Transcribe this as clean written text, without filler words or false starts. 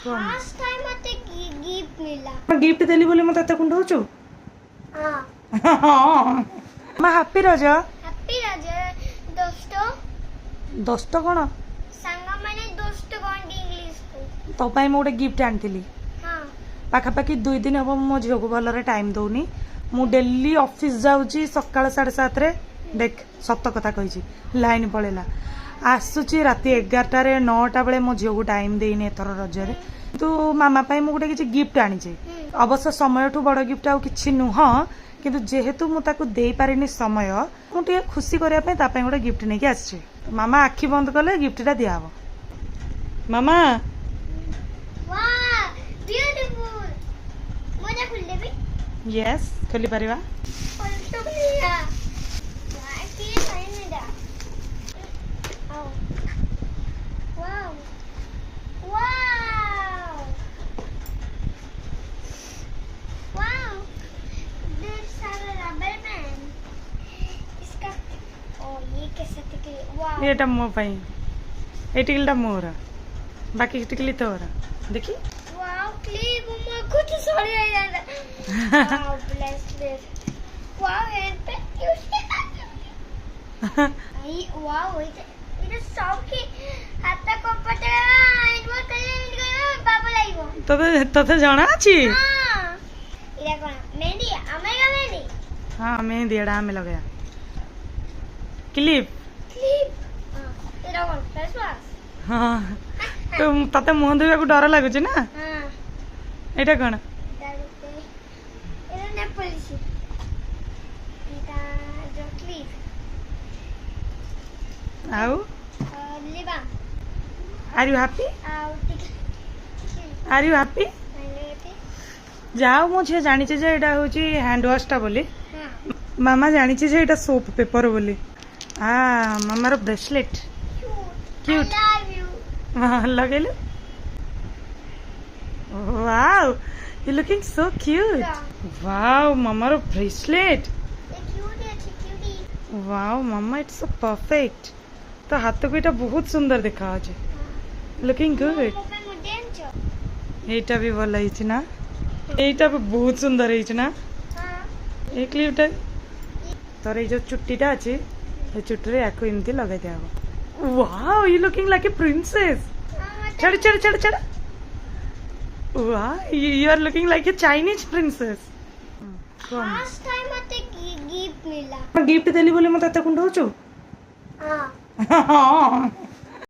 first time मते gift मिला gift देली बोली मते एते कुंडौछु हां मैं हैप्पी रज दोस्तों दोस्त कोन संग माने दोस्त कोन इंग्लिश को तो पाई मैं गोटे गिफ्ट आनी हां पाखापाखि 2 दिन हम मो झील को भलरे टाइम दौनी मु डेली ऑफिस जाऊँगी सकाळ 7:30 रे देख सत कथा कही लाइन पड़ेला आसुची राति 11 9टा बेले मो झील को टाइम देनी एथर रजरे तो मामा पाई मु गोटे किछि गिफ्ट आनी अवश्य समय ठू बड़ गिफ्ट आ किछि नुह किंतु जेहेतु मु ताकू दे पारिनी समय मु टे खुशी करिया पे ता पे गोटे गिफ्ट नेकी आछि मामा आखि बंद कले गिफ्टटा दिया हबो मामा वाह ब्यूटीफुल मोजा खुल देबी यस खोली परिवा तो भैया की साइन में दा आओ वाओ वाओ वाओ देयर सारा रबर बैंड इसका ओ ये कैसे टिकली वाओ एटा मो पाई ए टिकलीटा मोर बाकी टिकली तोर देखी वाओ क्लिप मैं कुछ सॉरी आ जाता wow bless this wow head पे आई वाओ ये सब की हाथ को पटे इनवो कले बाबा लाइबो तते तते जाना अछि हां इरा कोन मेहंदी आमेगा मेहंदी हां मेहंदी एडा में लगाया क्लिप हां इरा कोन फेस वाश हां तो तते मुंह धोइबा को डर लागुची ना हां एटा कोन डालते इरा ने पॉलिश इटा जो क्लिप आउ लिबा are you happy out are you happy जाओ मुझे जानी जे एटा होची हैंड वॉश टा बोली हां मामा जानी जे एटा सोप पेपर बोली आ मामा रो bracelet cute I love you वाह लगेलु wow you looking so cute wow मामा रो ब्रेसलेट वाओ मामा इट्स सो परफेक्ट तो हाथ को एटा बहुत सुंदर देखा अछि लुकिंग गुड एटा भी भल हिच ना एटा भी बहुत सुंदर हिच ना ए क्लिपटा तोर ए जो चुट्टीटा अछि ए चुट्टी रे याको इमती लगाइ देबो wow you looking like a princess चढ़ चढ़ चढ़ चढ़ वाह you are looking like a Chinese princess first time मते गिफ्ट मिला गिफ्ट देली बोली मते एते कुंडौछु हां हां